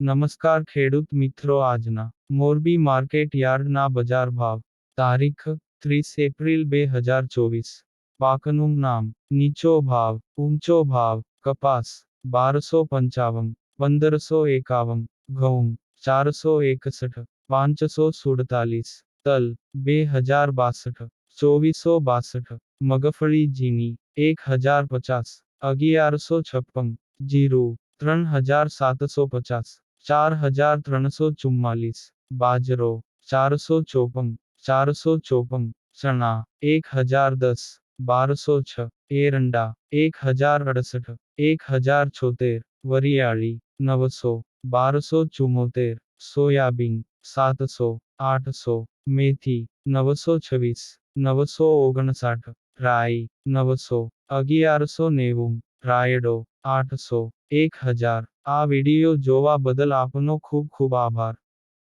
નમસ્કાર ખેડૂત મિત્રો, આજના મોરબી માર્કેટ યાર્ડના બજાર ભાવ તારીખ 30 એપ્રિલ 2024. પાકનું નામ: નીચો ભાવ, ઊંચો ભાવ: કપાસ 1255, 1551, ઘઉં 461, 547, તલ 2062, 2462, મગફળી ઝીણી 1050, 1156, જીરું 3750, 4344, બાજરો 454, 454, ચણા 1010, 1206, એરંડા 1068, 1076, વરિયાળી 900, 1274, સોયાબીન 700, 800, મેથી 926, 959, રાઈ 900, 1190, રાયડો 800, 1000. આ વિડિયો જોવા બદલ આપનો ખૂબ ખૂબ આભાર.